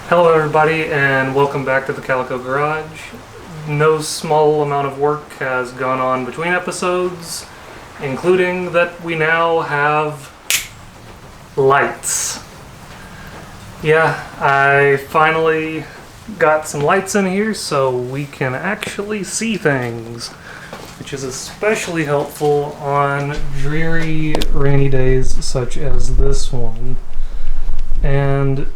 Hello everybody and welcome back to the Calico Garage. No small amount of work has gone on between episodes, including that we now have lights. Yeah, I finally got some lights in here so we can actually see things, which is especially helpful on dreary rainy days such as this one. And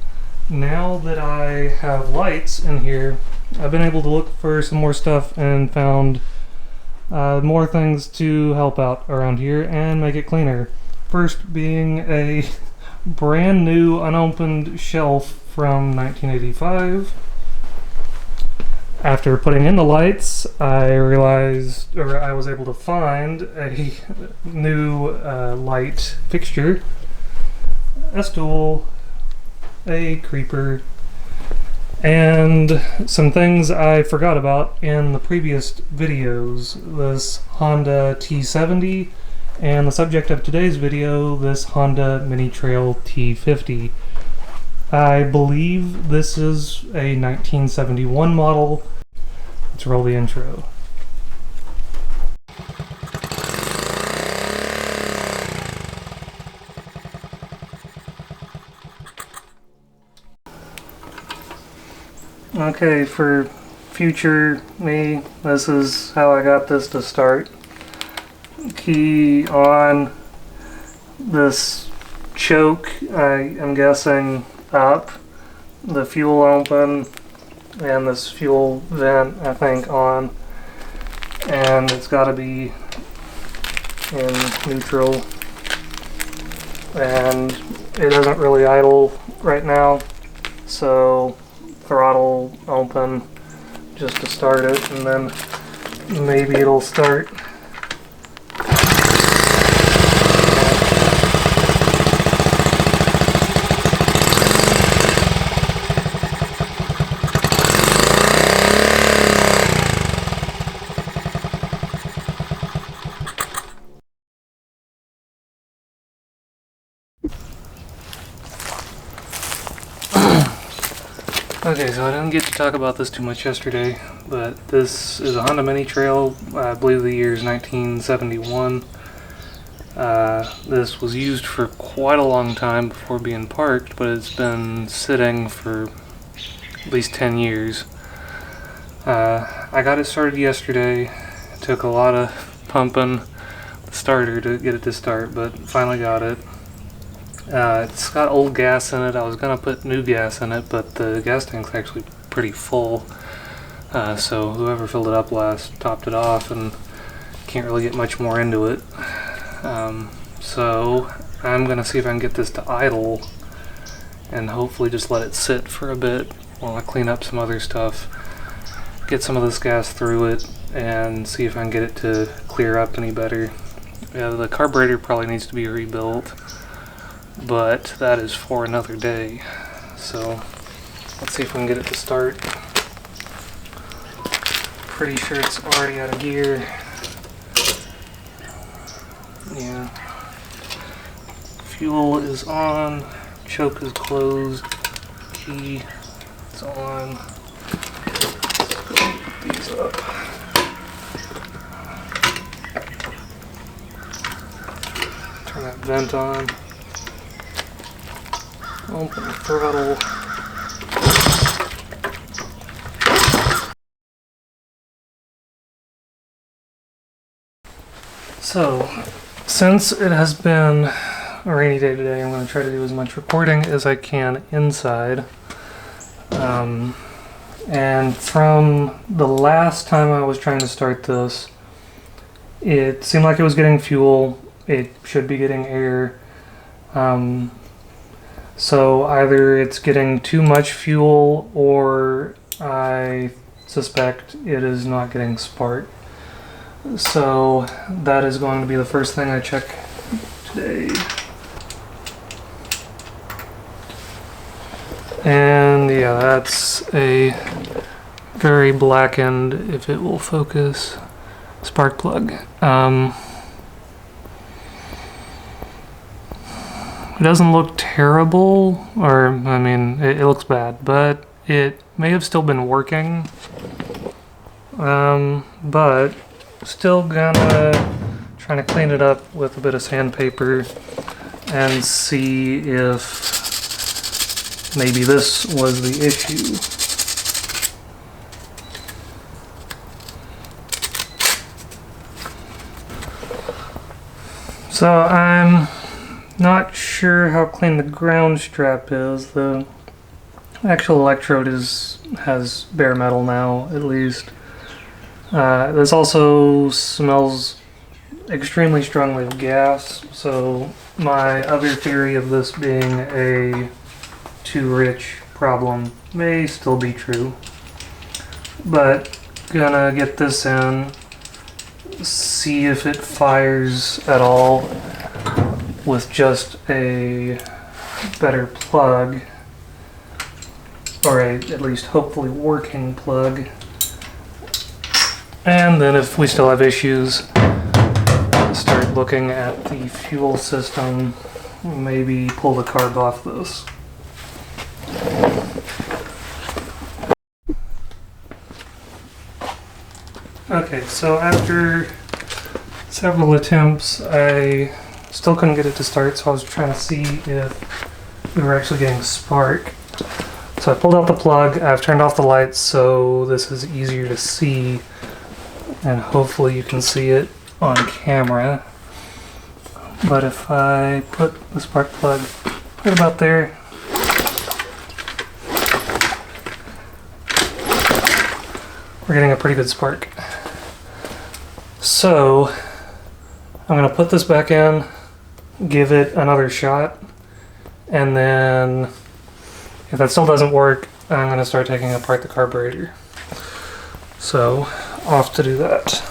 now that I have lights in here, I've been able to look for some more stuff and found more things to help out around here and make it cleaner. First being a brand new unopened shelf from 1985. After putting in the lights, I realized, or I was able to find a new light fixture, a stool, a creeper, and some things I forgot about in the previous videos. This Honda T50 and the subject of today's video, this Honda Minitrail T50. I believe this is a 1971 model. Let's roll the intro. Okay, for future me, this is how I got this to start. Key on, this choke, I am guessing up, the fuel open, and this fuel vent I think on, and it's got to be in neutral, and it isn't really idle right now, so throttle open just to start it, and then maybe it'll start. Okay, so I didn't get to talk about this too much yesterday, but this is a Honda Minitrail. I believe the year is 1971. This was used for quite a long time before being parked, but it's been sitting for at least 10 years. I got it started yesterday. It took a lot of pumping the starter to get it to start, but finally got it. It's got old gas in it. I was going to put new gas in it, but the gas tank's actually pretty full. So whoever filled it up last topped it off and can't really get much more into it. So I'm going to see if I can get this to idle and hopefully just let it sit for a bit while I clean up some other stuff, get some of this gas through it, and see if I can get it to clear up any better. Yeah, the carburetor probably needs to be rebuilt, but that is for another day. So let's see if we can get it to start. Pretty sure it's already out of gear. Yeah. Fuel is on, choke is closed, key is on. Let's put these up. Turn that vent on. Open the throttle. So, since it has been a rainy day today, I'm going to try to do as much recording as I can inside. And from the last time I was trying to start this, it seemed like it was getting fuel. It should be getting air. So either it's getting too much fuel, or I suspect it is not getting spark. So that is going to be the first thing I check today. And yeah, that's a very blackened, if it will focus, spark plug. It doesn't look terrible, or I mean, it looks bad, but it may have still been working. But still gonna try to clean it up with a bit of sandpaper and see if maybe this was the issue. So I'm not sure how clean the ground strap is. The actual electrode has bare metal now, at least. This also smells extremely strongly of gas, so my other theory of this being a too rich problem may still be true. But gonna get this in, see if it fires at all with just a better plug, or at least hopefully working plug. And then if we still have issues, start looking at the fuel system, maybe pull the carb off this. Okay, so after several attempts, I still couldn't get it to start, so I was trying to see if we were actually getting spark. So I pulled out the plug, I've turned off the lights so this is easier to see, and hopefully you can see it on camera. But if I put the spark plug right about there, we're getting a pretty good spark. So I'm going to put this back in, give it another shot, and then if that still doesn't work, I'm going to start taking apart the carburetor. So off to do that.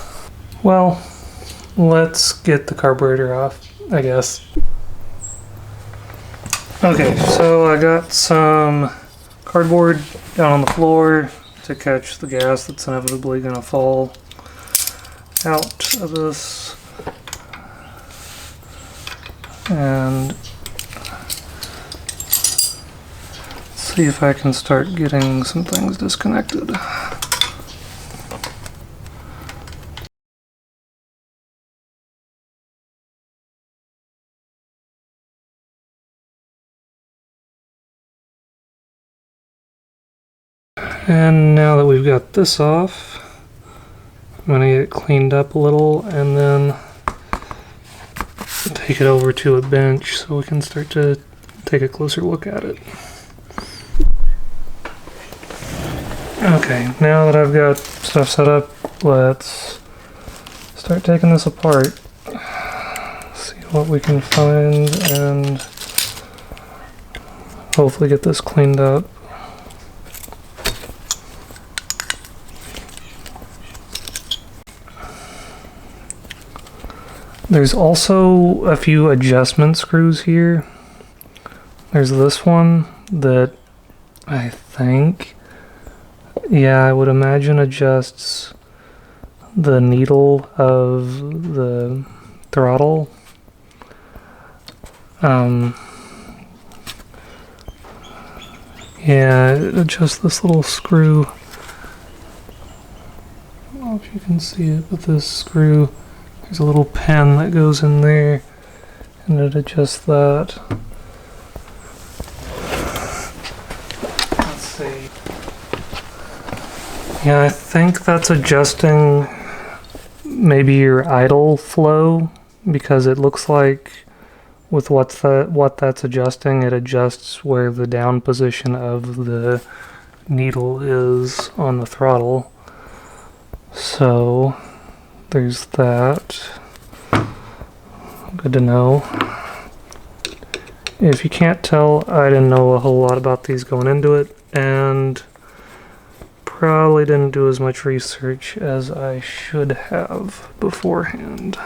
Well, let's get the carburetor off, I guess. Okay, so I got some cardboard down on the floor to catch the gas that's inevitably going to fall out of this. And see if I can start getting some things disconnected. And now that we've got this off, I'm going to get it cleaned up a little and then take it over to a bench so we can start to take a closer look at it. Okay, now that I've got stuff set up, let's start taking this apart. See what we can find and hopefully get this cleaned up. There's also a few adjustment screws here. There's this one that I think, yeah, I would imagine adjusts the needle of the throttle. Yeah, it adjusts this little screw. I don't know if you can see it, but this screw, there's a little pen that goes in there and it adjusts that. Let's see. Yeah, I think that's adjusting maybe your idle flow, because it looks like with what that's adjusting, it adjusts where the down position of the needle is on the throttle. So there's that. Good to know. If you can't tell, I didn't know a whole lot about these going into it, and probably didn't do as much research as I should have beforehand.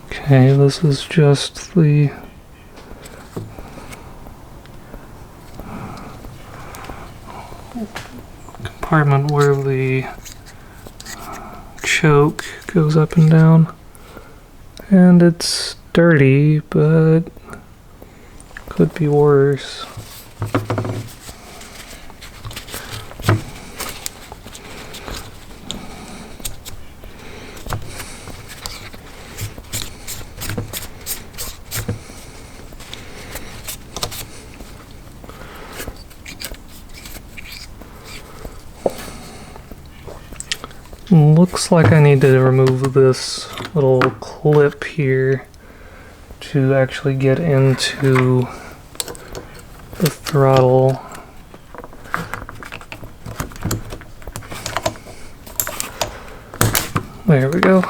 Okay, this is just the compartment where the choke goes up and down. And it's dirty, but could be worse. Looks like I need to remove this little clip here to actually get into the throttle. There we go.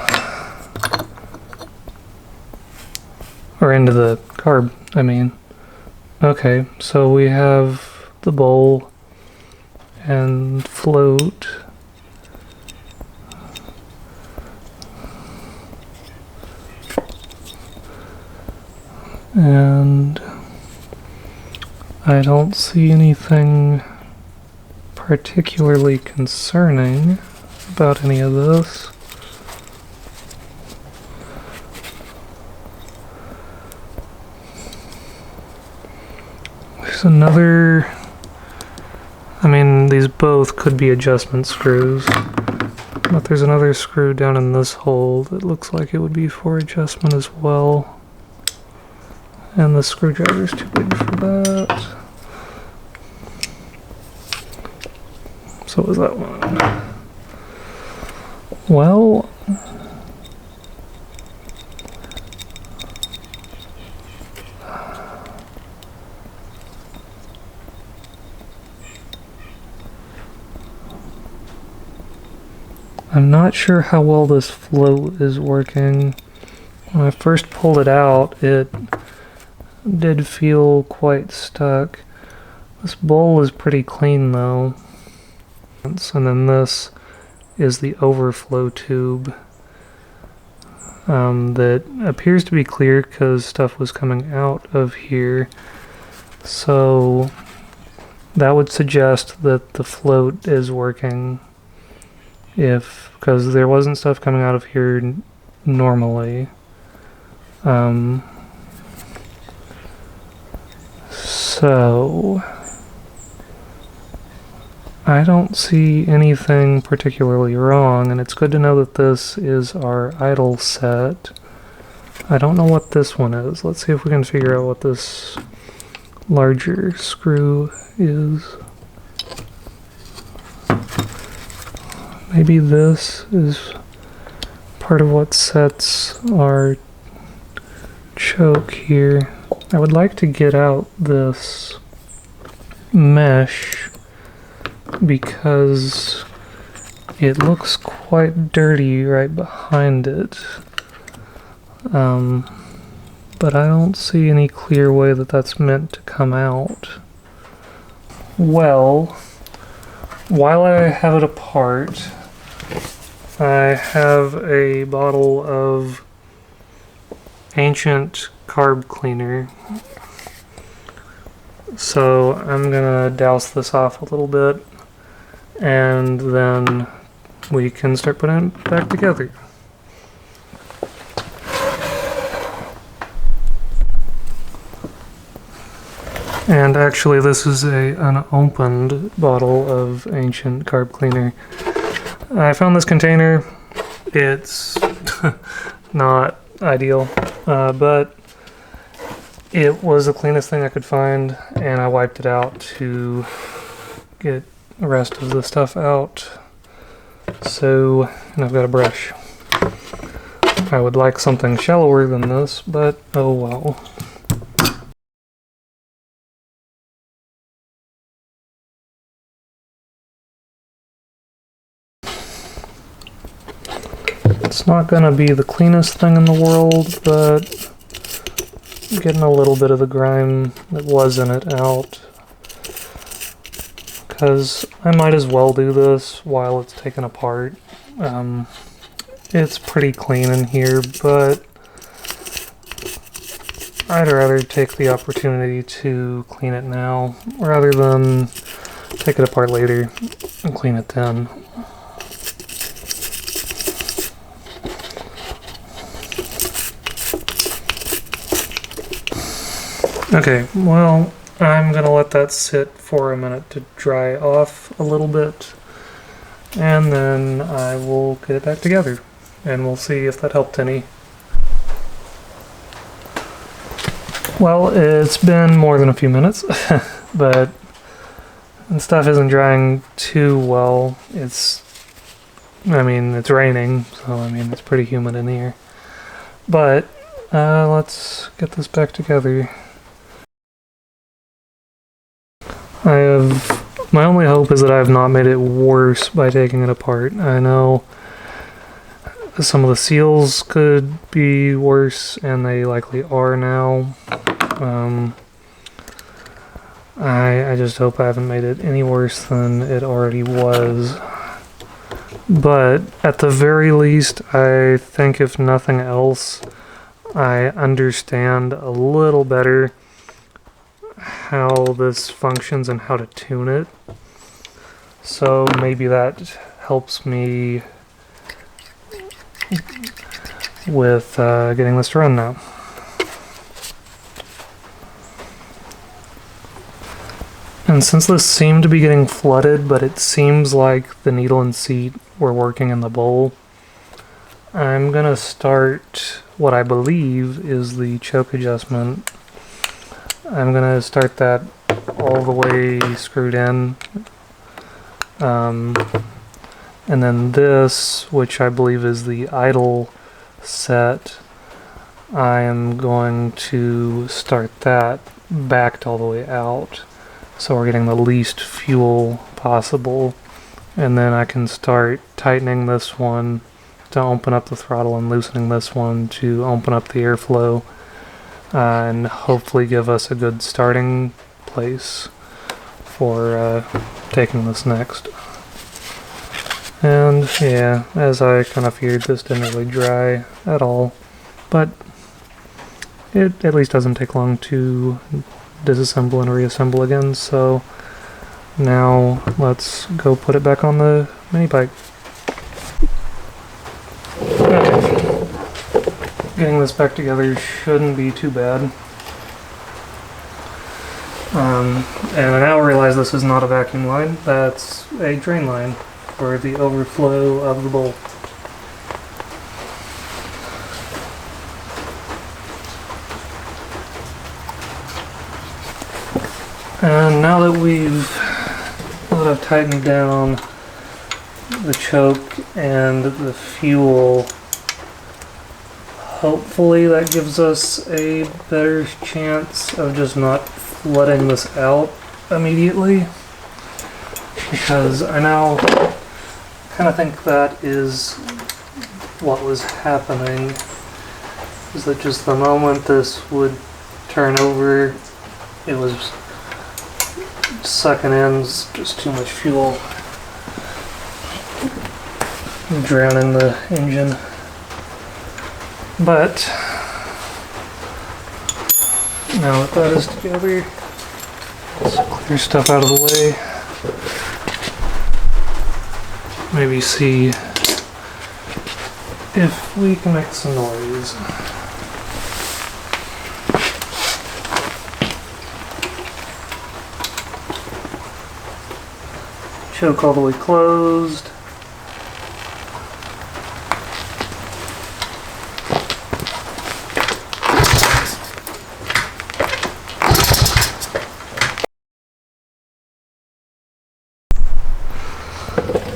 Or into the carb, I mean. Okay, so we have the bowl and float. And I don't see anything particularly concerning about any of this. There's another, I mean, these both could be adjustment screws, but there's another screw down in this hole that looks like it would be for adjustment as well. And the screwdriver's too big for that. So was that one. Well, I'm not sure how well this float is working. When I first pulled it out, it did feel quite stuck. This bowl is pretty clean though. And then this is the overflow tube that appears to be clear because stuff was coming out of here. So that would suggest that the float is working, because there wasn't stuff coming out of here normally. So I don't see anything particularly wrong, and it's good to know that this is our idle set. I don't know what this one is. Let's see if we can figure out what this larger screw is. Maybe this is part of what sets our choke here. I would like to get out this mesh because it looks quite dirty right behind it. But I don't see any clear way that that's meant to come out. Well, while I have it apart, I have a bottle of ancient carb cleaner. So I'm gonna douse this off a little bit, and then we can start putting it back together. And actually this is an unopened bottle of ancient carb cleaner. I found this container. It's not ideal, but it was the cleanest thing I could find, and I wiped it out to get the rest of the stuff out. So, and I've got a brush. I would like something shallower than this, but oh well. It's not gonna be the cleanest thing in the world, but getting a little bit of the grime that was in it out, because I might as well do this while it's taken apart. It's pretty clean in here, but I'd rather take the opportunity to clean it now rather than take it apart later and clean it then. Okay, well, I'm gonna let that sit for a minute to dry off a little bit, and then I will get it back together, and we'll see if that helped any. Well, it's been more than a few minutes, but the stuff isn't drying too well. It's raining, so it's pretty humid in here. But let's get this back together. My only hope is that I have not made it worse by taking it apart. I know some of the seals could be worse, and they likely are now. I just hope I haven't made it any worse than it already was. But at the very least, I think if nothing else, I understand a little better how this functions and how to tune it. So maybe that helps me with getting this to run now. And since this seemed to be getting flooded, but it seems like the needle and seat were working in the bowl, I'm gonna start what I believe is the choke adjustment. I'm gonna start that all the way screwed in. And then this, which I believe is the idle set, I am going to start that backed all the way out. So we're getting the least fuel possible. And then I can start tightening this one to open up the throttle and loosening this one to open up the airflow. And hopefully give us a good starting place for taking this next. And yeah, as I kind of feared, this didn't really dry at all, but it at least doesn't take long to disassemble and reassemble again. So now let's go put it back on the mini bike. Okay. Getting this back together shouldn't be too bad. And I now realize this is not a vacuum line, that's a drain line for the overflow of the bowl. And now that I've tightened down the choke and the fuel, hopefully that gives us a better chance of just not flooding this out immediately, because I now kind of think that is what was happening, is that just the moment this would turn over, it was sucking in just too much fuel, drowning the engine. But now that that is together, let's clear stuff out of the way. Maybe see if we can make some noise. Choke all the way closed.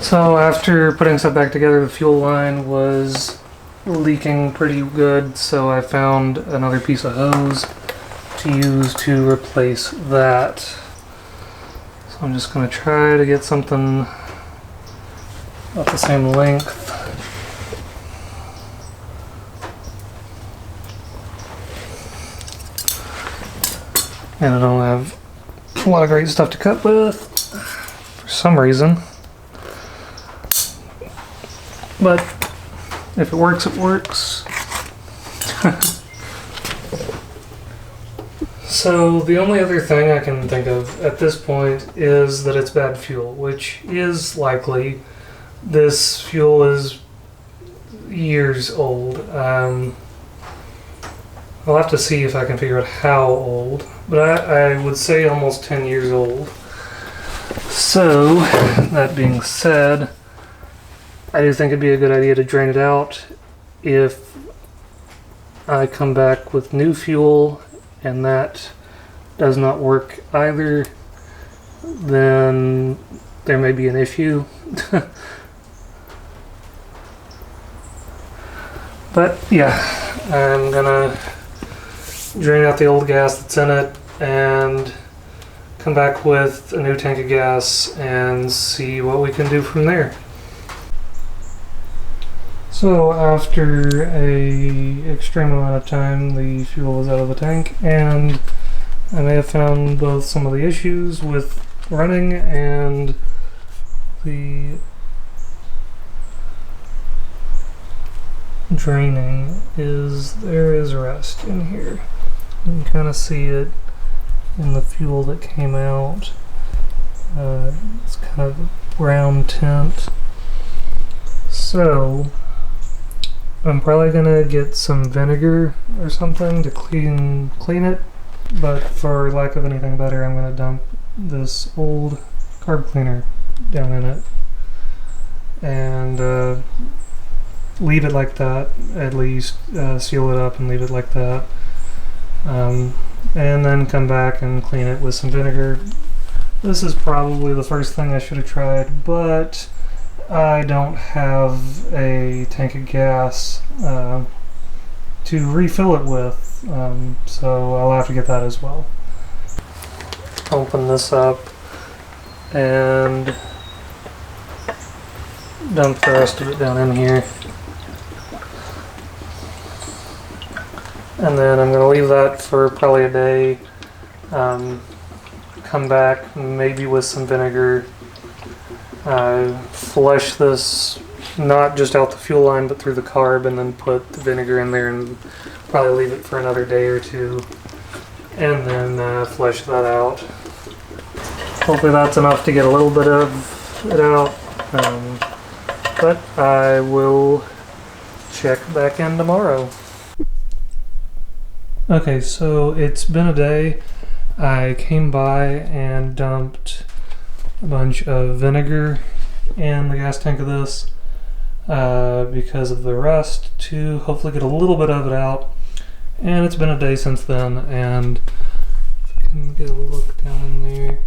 So after putting stuff back together, the fuel line was leaking pretty good, so I found another piece of hose to use to replace that. So I'm just going to try to get something about the same length. And I don't have a lot of great stuff to cut with for some reason. But if it works, it works. So the only other thing I can think of at this point is that it's bad fuel, which is likely. This fuel is years old. I'll have to see if I can figure out how old, but I would say almost 10 years old. So, that being said, I do think it'd be a good idea to drain it out. If I come back with new fuel and that does not work either, then there may be an issue. But yeah, I'm gonna drain out the old gas that's in it and come back with a new tank of gas and see what we can do from there. So after a extreme amount of time, the fuel is out of the tank, and I may have found both some of the issues with running and the draining is there is rust in here. You can kind of see it in the fuel that came out. It's kind of a brown tint. So I'm probably gonna get some vinegar or something to clean it, but for lack of anything better, I'm gonna dump this old carb cleaner down in it and leave it like that, at least seal it up and leave it like that, and then come back and clean it with some vinegar. This is probably the first thing I should have tried, but I don't have a tank of gas to refill it with, so I'll have to get that as well. Open this up and dump the rest of it down in here. And then I'm going to leave that for probably a day. Come back maybe with some vinegar. Flush this not just out the fuel line but through the carb, and then put the vinegar in there and probably leave it for another day or two, and then flush that out. Hopefully that's enough to get a little bit of it out, but I will check back in tomorrow. Okay, so it's been a day. I came by and dumped a bunch of vinegar in the gas tank of this because of the rust, to hopefully get a little bit of it out. And it's been a day since then, and if you can get a look down in there,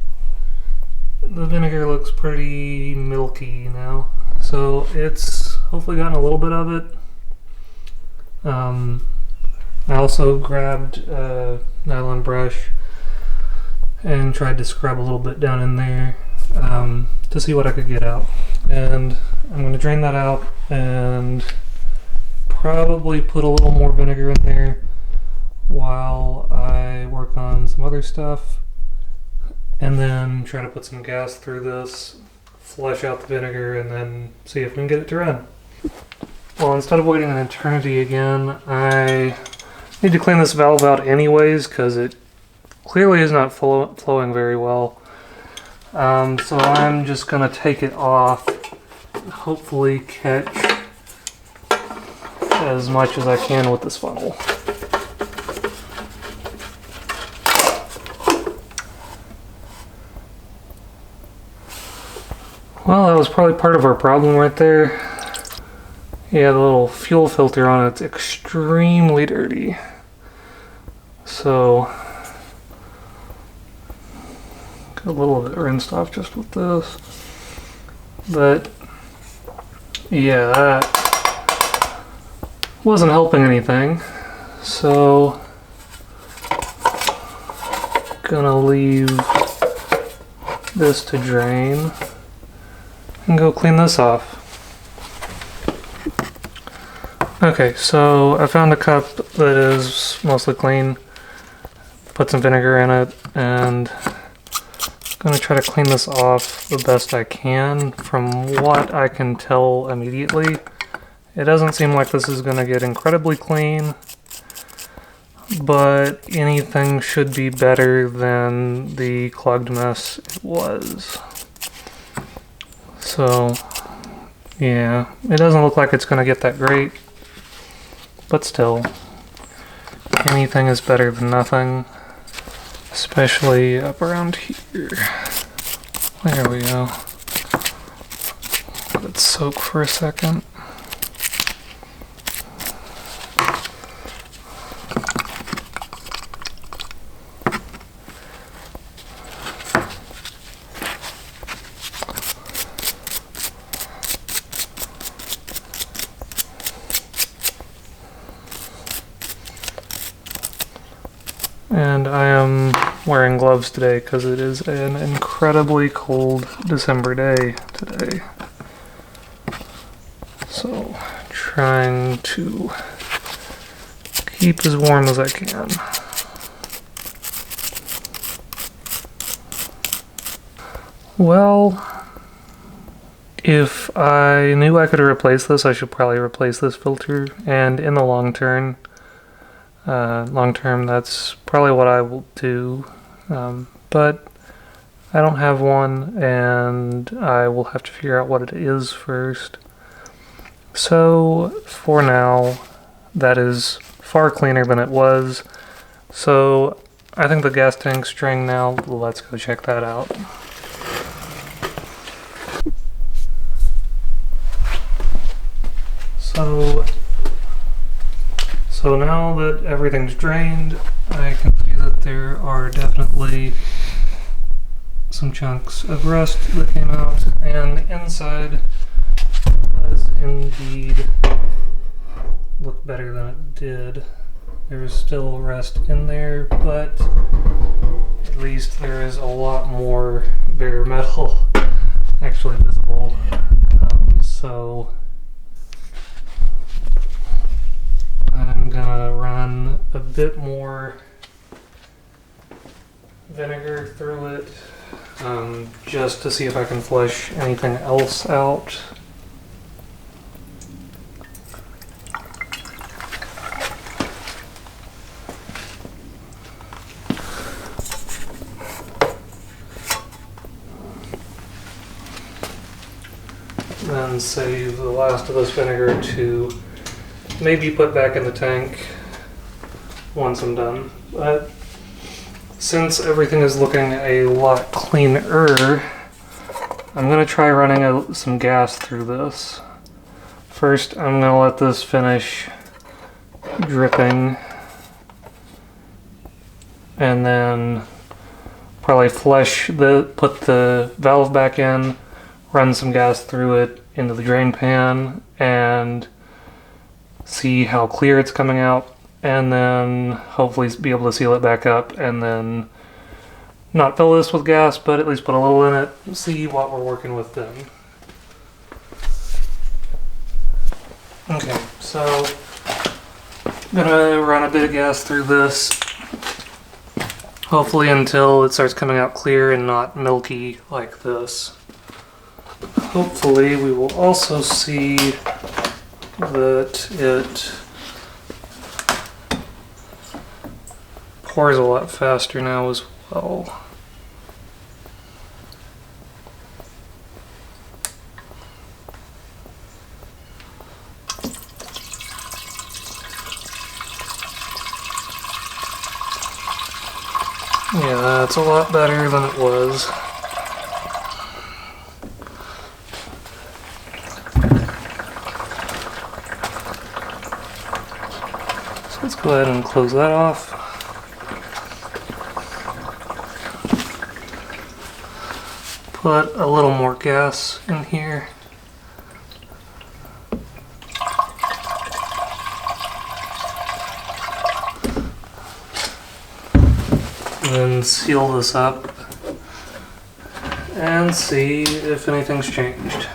the vinegar looks pretty milky now. So it's hopefully gotten a little bit of it. I also grabbed a nylon brush and tried to scrub a little bit down in there to see what I could get out. And I'm going to drain that out and probably put a little more vinegar in there while I work on some other stuff, and then try to put some gas through this, flush out the vinegar, and then see if we can get it to run. Well, instead of waiting an eternity again, I need to clean this valve out anyways, because it clearly is not flowing very well. So I'm just going to take it off, hopefully catch as much as I can with this funnel. Well, that was probably part of our problem right there. Yeah, the little fuel filter on it's extremely dirty. So, got a little bit rinsed off just with this. But, yeah, that wasn't helping anything. So, gonna leave this to drain and go clean this off. Okay, so I found a cup that is mostly clean, put some vinegar in it, and I'm going to try to clean this off the best I can. From what I can tell immediately, it doesn't seem like this is going to get incredibly clean, but anything should be better than the clogged mess it was. So, yeah, it doesn't look like it's going to get that great. But still, anything is better than nothing. especially up around here. There we go. Let it soak for a second. And I am wearing gloves today because it is an incredibly cold December day today. So, trying to keep as warm as I can. Well, if I knew I could replace this, I should probably replace this filter, and in the long term, that's probably what I will do, but I don't have one, and I will have to figure out what it is first. So for now, that is far cleaner than it was. So I think the gas tank's drained now. Let's go check that out. So now that everything's drained, I can see that there are definitely some chunks of rust that came out, and the inside does indeed look better than it did. There's still rust in there, but at least there is a lot more bare metal actually visible. So I'm gonna run a bit more vinegar through it, just to see if I can flush anything else out. Then save the last of this vinegar to maybe put back in the tank once I'm done. But since everything is looking a lot cleaner, I'm going to try running some gas through this. First, I'm going to let this finish dripping, and then probably put the valve back in, run some gas through it into the drain pan, and see how clear it's coming out, and then hopefully be able to seal it back up, and then not fill this with gas, but at least put a little in it, see what we're working with then. Okay, so I'm gonna run a bit of gas through this, hopefully until it starts coming out clear and not milky like this. Hopefully we will also see that it pours a lot faster now as well. Yeah, that's a lot better than it was. Let's go ahead and close that off. Put a little more gas in here. Then seal this up and see if anything's changed.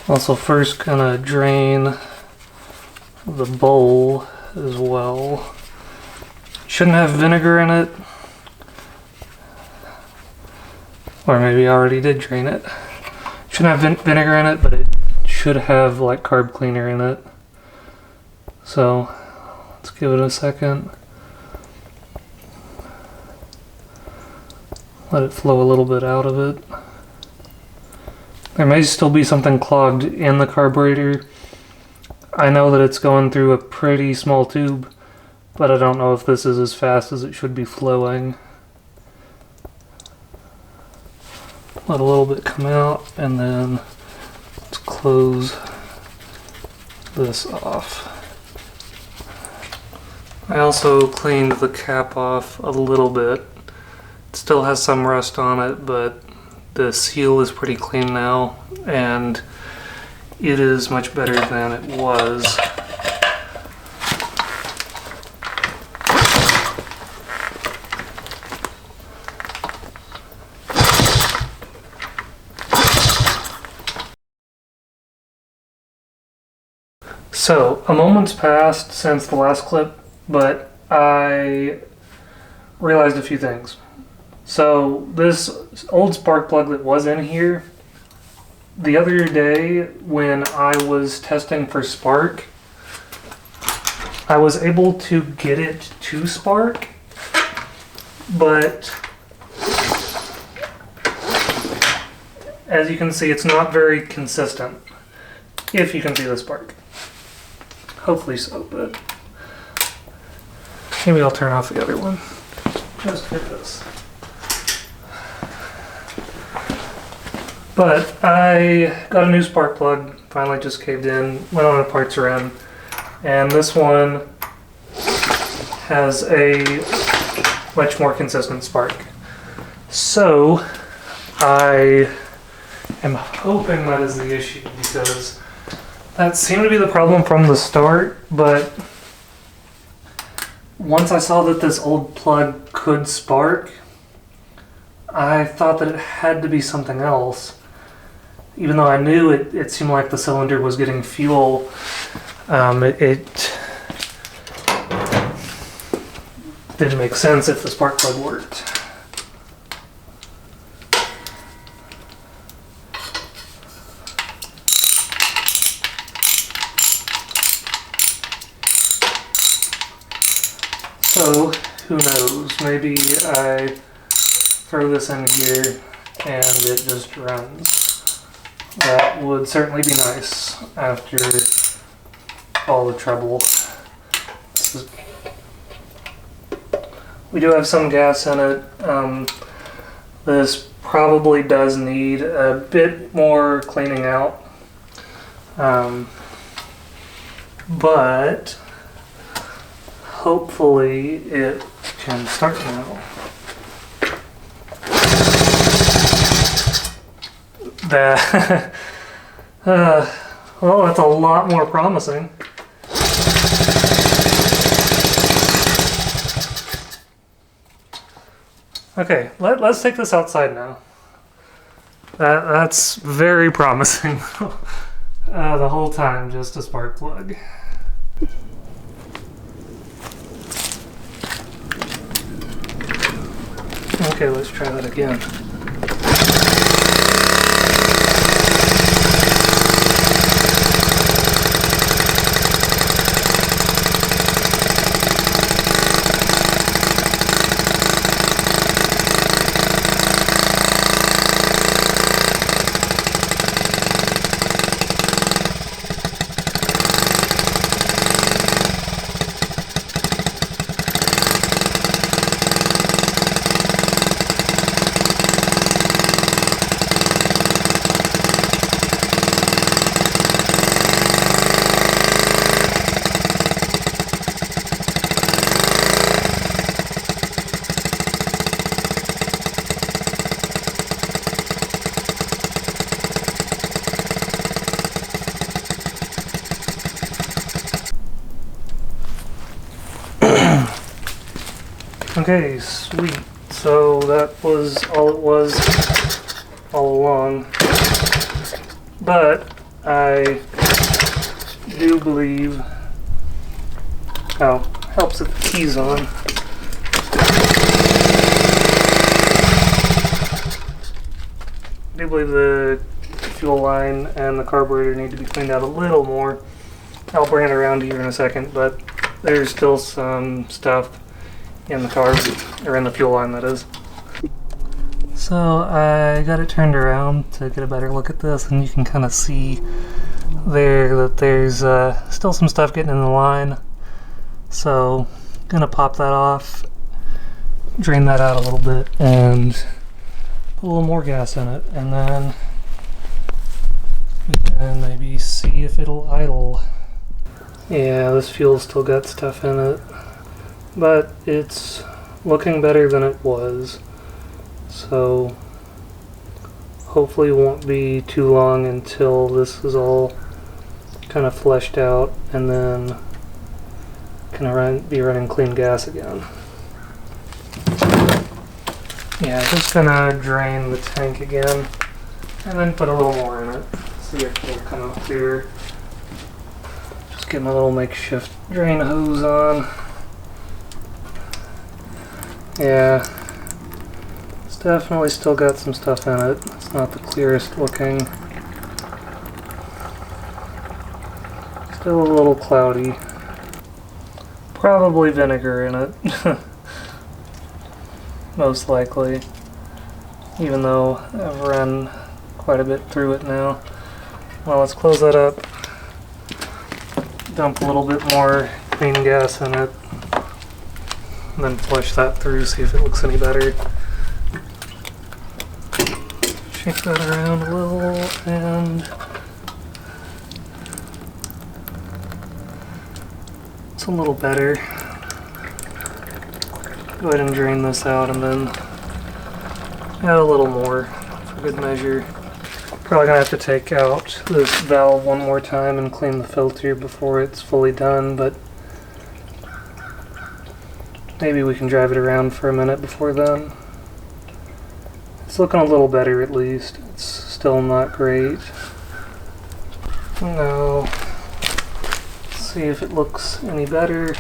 Also first gonna drain the bowl as well. Shouldn't have vinegar in it, or maybe I already did drain it. Shouldn't have vinegar in it, but it should have like carb cleaner in it. So let's give it a second. Let it flow a little bit out of it. There may still be something clogged in the carburetor. I know that it's going through a pretty small tube, but I don't know if this is as fast as it should be flowing. let a little bit come out, and then let's close this off. I also cleaned the cap off a little bit. It still has some rust on it, but the seal is pretty clean now, and it is much better than it was. So, a moment's passed since the last clip, but I realized a few things. So, this old spark plug that was in here, the other day when I was testing for spark, I was able to get it to spark, but as you can see, it's not very consistent, if you can see the spark. Hopefully so, but maybe I'll turn off the other one just for this. But I got a new spark plug, finally just caved in, went on a parts run, and this one has a much more consistent spark. So I am hoping that is the issue, because that seemed to be the problem from the start, but once I saw that this old plug could spark, I thought that it had to be something else. Even though I knew it seemed like the cylinder was getting fuel, it didn't make sense if the spark plug worked. So, who knows, maybe I throw this in here and it just runs. That would certainly be nice after all the trouble. We do have some gas in it. This probably does need a bit more cleaning out. But hopefully it can start now. That, well, that's a lot more promising. Okay, let's take this outside now. That's very promising. The whole time, just a spark plug. Okay, let's try that again. Okay, sweet. So that was all it was all along. But I do believe, oh, helps if the key's on. I do believe the fuel line and the carburetor need to be cleaned out a little more. I'll bring it around here in a second, but there's still some stuff in the carb, or in the fuel line, that is. So I got it turned around to get a better look at this, and you can kind of see there that there's still some stuff getting in the line. So I'm gonna pop that off, drain that out a little bit, and put a little more gas in it, and then we can maybe see if it'll idle. Yeah, this fuel still got stuff in it, but it's looking better than it was, so hopefully it won't be too long until this is all kind of fleshed out, and then can be running clean gas again. Yeah, just gonna drain the tank again and then put a little more in it. See if it'll come up clear. Just get my little makeshift drain hose on. Yeah, it's definitely still got some stuff in it. It's not the clearest looking. Still a little cloudy. Probably vinegar in it. Most likely. Even though I've run quite a bit through it now. Well, let's close that up. Dump a little bit more clean gas in it. And then flush that through, see if it looks any better. Shake that around a little, and it's a little better. Go ahead and drain this out and then add a little more for good measure. Probably gonna have to take out this valve one more time and clean the filter before it's fully done, but maybe we can drive it around for a minute before then. It's looking a little better at least. It's still not great. Now, let's see if it looks any better.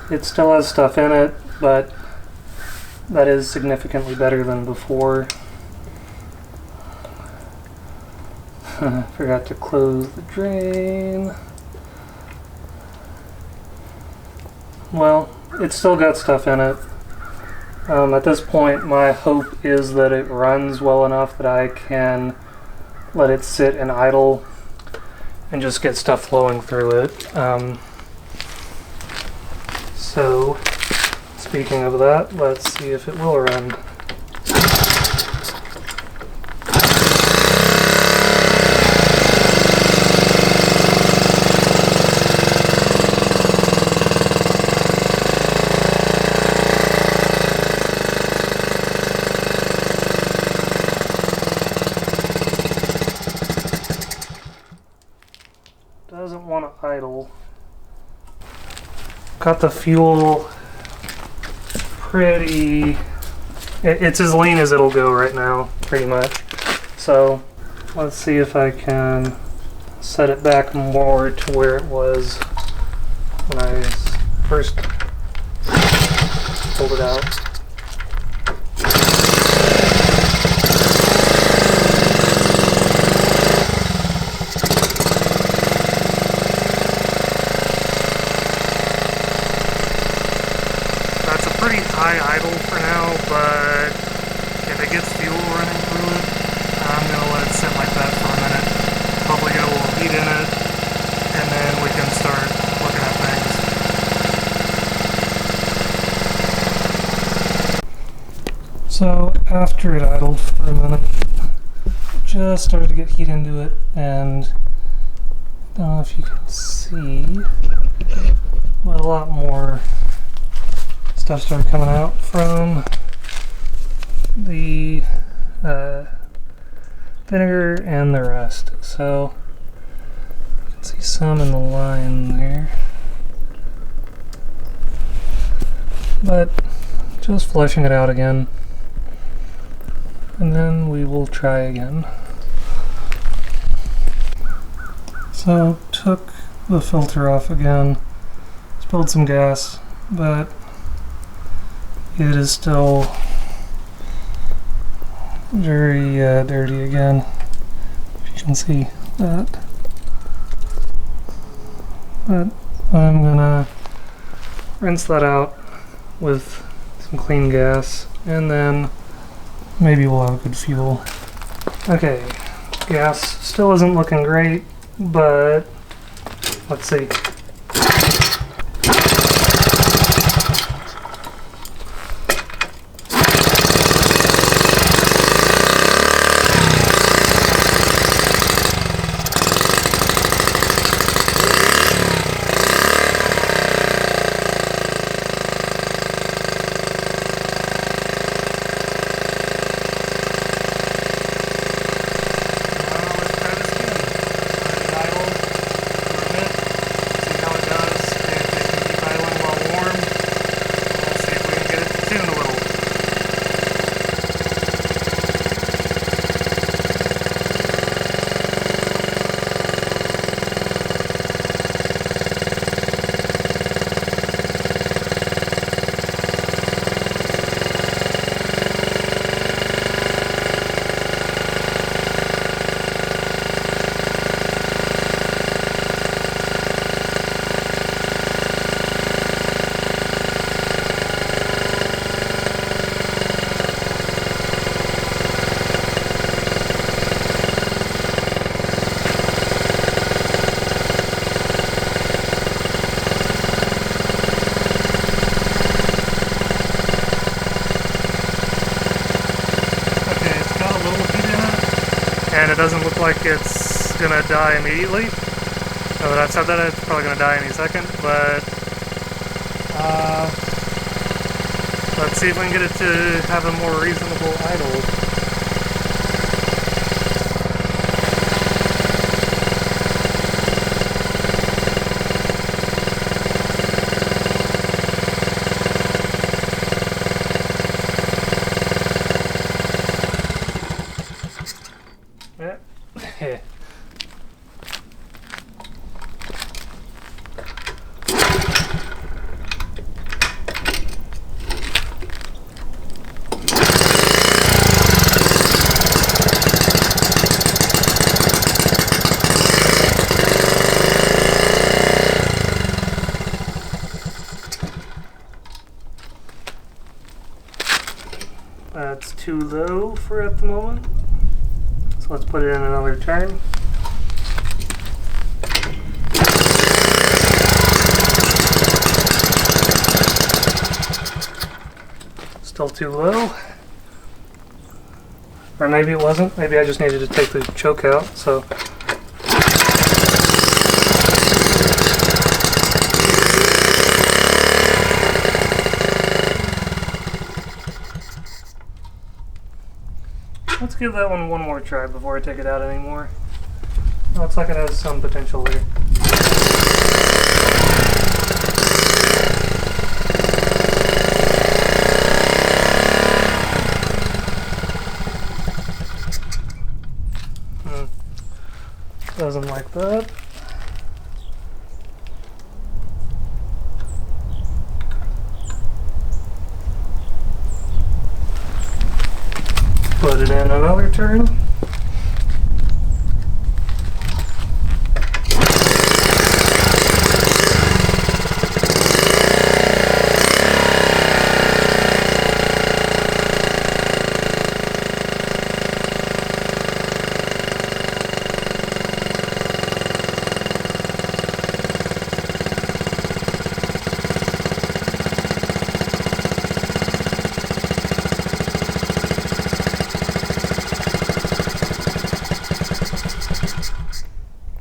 It still has stuff in it, but that is significantly better than before. Forgot to close the drain. Well, it's still got stuff in it. At this point, my hope is that it runs well enough that I can let it sit and idle and just get stuff flowing through it. So, speaking of that, let's see if it will run. Doesn't want to idle. Got the fuel pretty... It's as lean as it'll go right now, pretty much. So let's see if I can set it back more to where it was when I first pulled it out. Pretty high idle for now, but if it gets fuel running through it, I'm going to let it sit like that for a minute. Probably get a little heat in it, and then we can start looking at things. So after it idled for a minute, just started to get heat into it, and I don't know if you can see, but a lot more stuff started coming out from the vinegar and the rest. So you can see some in the line there, but just flushing it out again, and then we will try again. So took the filter off again, spilled some gas, but it is still very dirty again, if you can see that. But I'm gonna rinse that out with some clean gas, and then maybe we'll have good fuel. Okay, gas still isn't looking great, but let's see. it doesn't look like it's gonna die immediately. Now that I've said that, it's probably gonna die any second, but let's see if we can get it to have a more reasonable idle. Yeah. That's too low for at the moment. So let's put it in another turn. Still too low. Or maybe it wasn't. Maybe I just needed to take the choke out. So let's give that one more try before I take it out anymore. Looks like it has some potential there. Doesn't like that. Put it in another turn.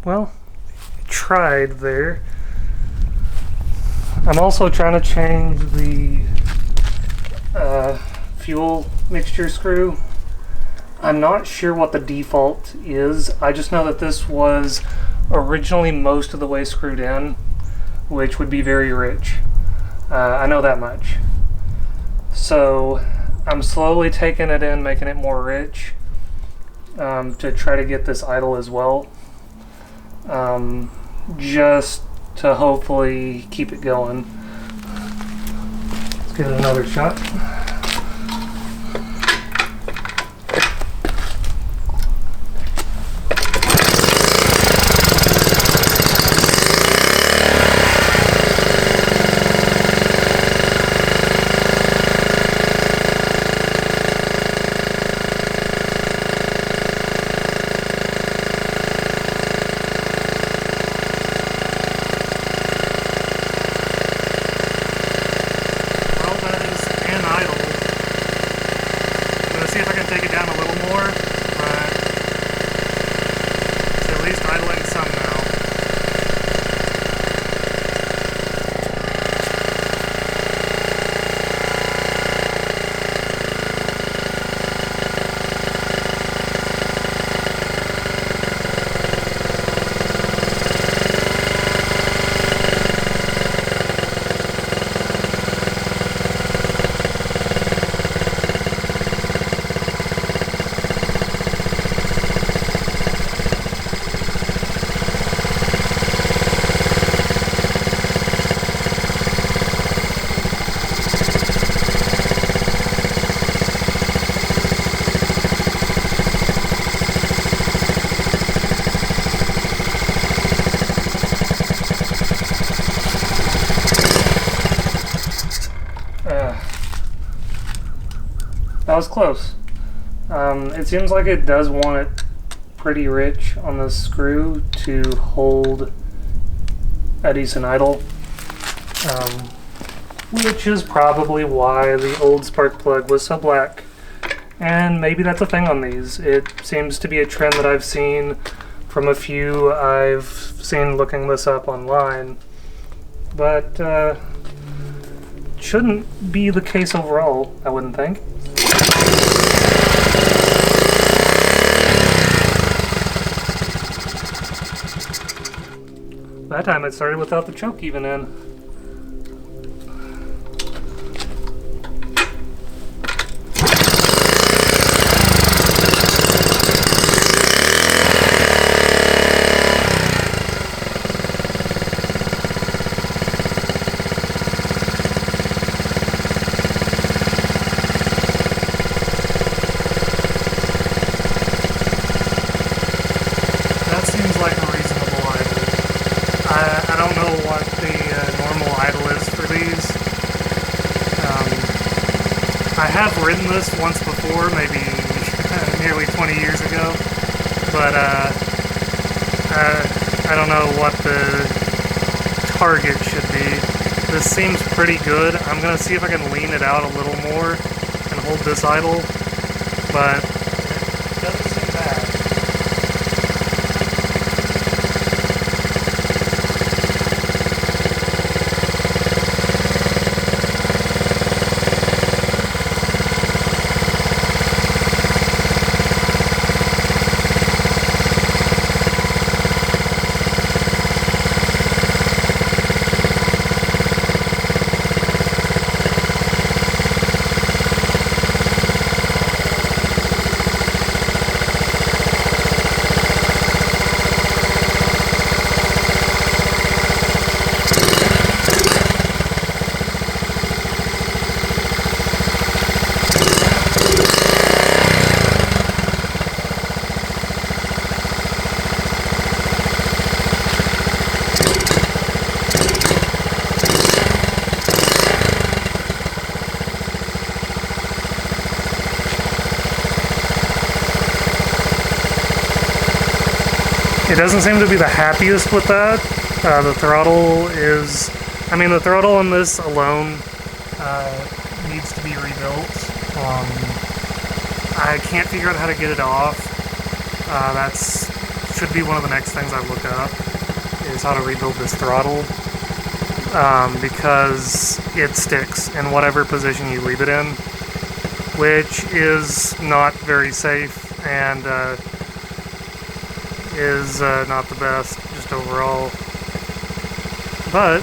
Well, tried there. I'm also trying to change the fuel mixture screw. I'm not sure what the default is. I just know that this was originally most of the way screwed in, which would be very rich. I know that much. So I'm slowly taking it in, making it more rich, to try to get this idle as well. Just to hopefully keep it going. Let's give it another shot. See if I can take it down a little more, but it's at least idling some now. That was close. It seems like it does want it pretty rich on the screw to hold a decent idle, which is probably why the old spark plug was so black And maybe that's a thing on these. It seems to be a trend that I've seen from a few I've seen looking this up online. But shouldn't be the case overall, I wouldn't think. That time it started without the choke even in. I don't know what the normal idle is for these. I have ridden this once before, maybe nearly 20 years ago, but I don't know what the target should be. This seems pretty good. I'm going to see if I can lean it out a little more and hold this idle, but it doesn't seem bad. It doesn't seem to be the happiest with that. The throttle is... I mean, the throttle on this alone needs to be rebuilt. I can't figure out how to get it off. That's should be one of the next things I look up, is how to rebuild this throttle. Because it sticks in whatever position you leave it in, which is not very safe and is not the best, just overall. But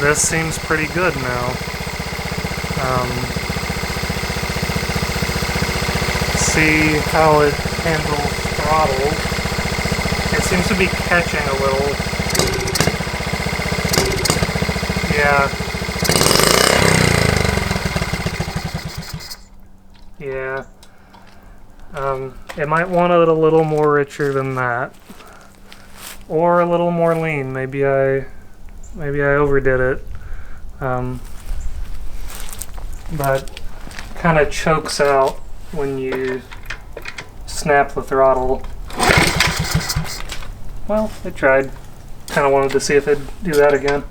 this seems pretty good now. See how it handles throttle. It seems to be catching a little. Yeah. Yeah. It might want it a little more richer than that, or a little more lean. Maybe I overdid it, but kind of chokes out when you snap the throttle. Well, it tried. Kind of wanted to see if it'd do that again.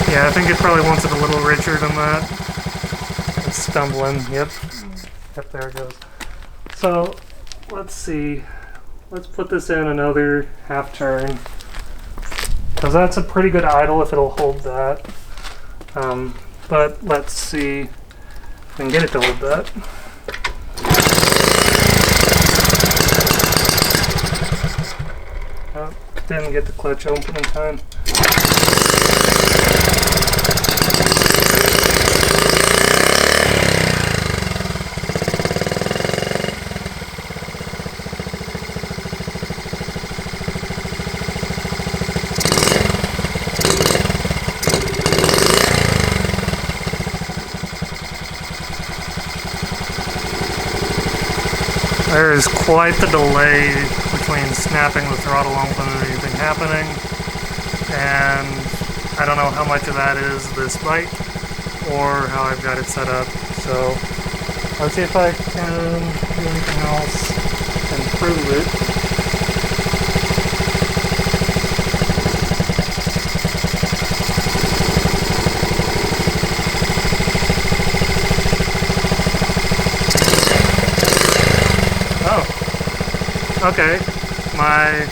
Yeah, I think it probably wants it a little richer than that. It's stumbling. Yep, there it goes. So, let's see. Let's put this in another half turn, because that's a pretty good idle if it'll hold that. But let's see if we can get it to hold that. Oh, didn't get the clutch open in time. There is quite the delay between snapping the throttle open and anything happening, and I don't know how much of that is this bike or how I've got it set up. So let's see if I can do anything else to improve it. Okay, that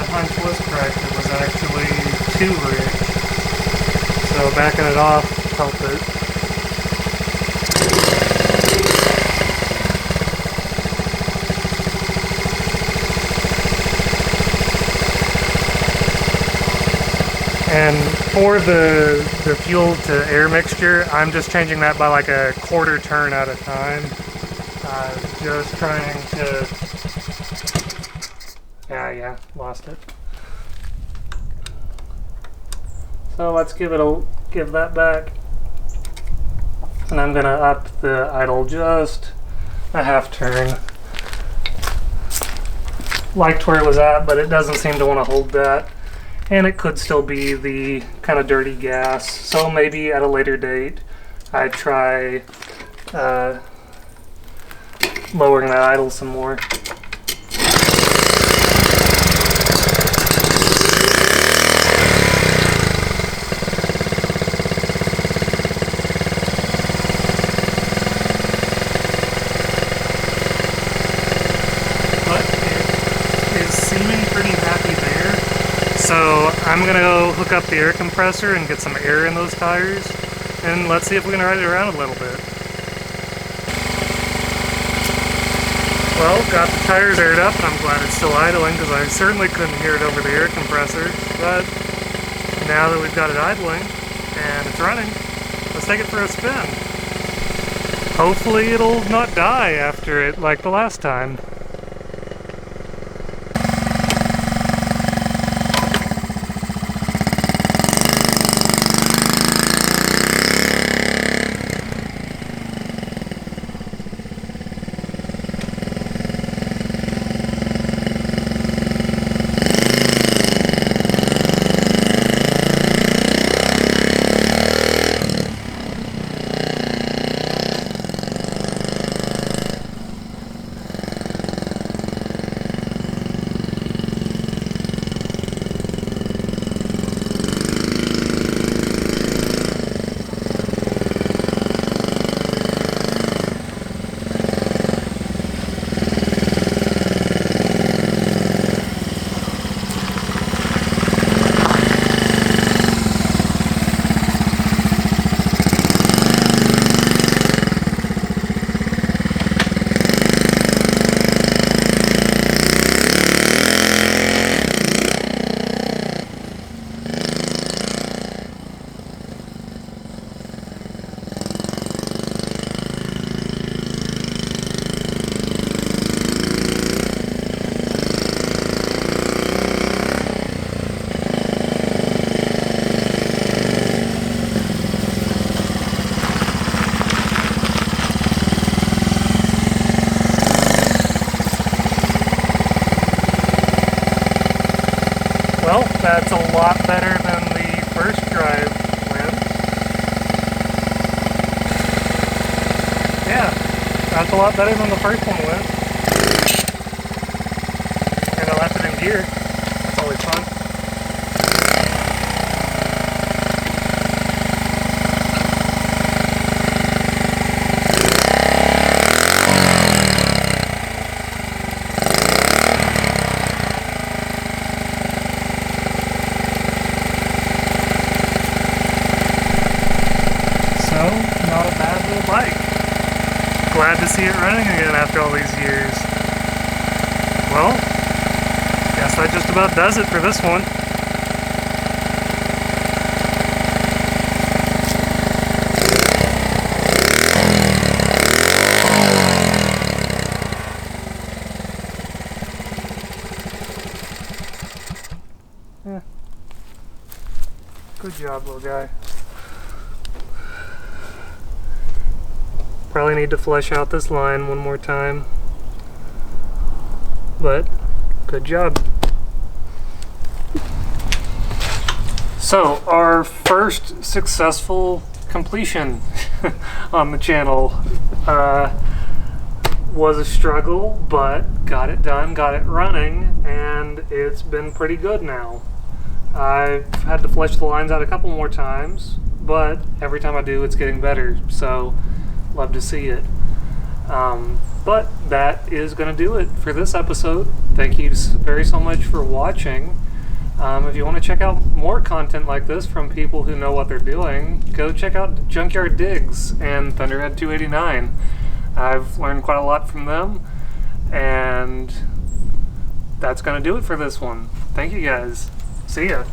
hunch was correct. It was actually too rich. So backing it off helped it. And for the fuel to air mixture, I'm just changing that by like a quarter turn at a time. Just trying to... Yeah, lost it. So let's give that back. And I'm gonna up the idle just a half turn. Liked where it was at, but it doesn't seem to want to hold that. And it could still be the kind of dirty gas. So maybe at a later date, I'd try lowering that idle some more. So I'm going to go hook up the air compressor and get some air in those tires, and let's see if we can ride it around a little bit. Well, got the tires aired up, and I'm glad it's still idling because I certainly couldn't hear it over the air compressor. But now that we've got it idling and it's running, let's take it for a spin. Hopefully it'll not die after it like the last time. Well, that's a lot better than the first drive went. Yeah, that's a lot better than the first one went. And I left it in gear. That's always fun. Not a bad little bike. Glad to see it running again after all these years. Well, guess that just about does it for this one. Yeah. Good job, little guy. Probably need to flesh out this line one more time. but good job. So our first successful completion on the channel was a struggle, but got it done, got it running, and it's been pretty good now. I've had to flesh the lines out a couple more times, but every time I do, it's getting better, so love to see it. But that is going to do it for this episode. Thank you very so much for watching. If you want to check out more content like this from people who know what they're doing, go check out Junkyard Digs and Thunderhead 289. I've learned quite a lot from them, and that's going to do it for this one. Thank you guys. See ya.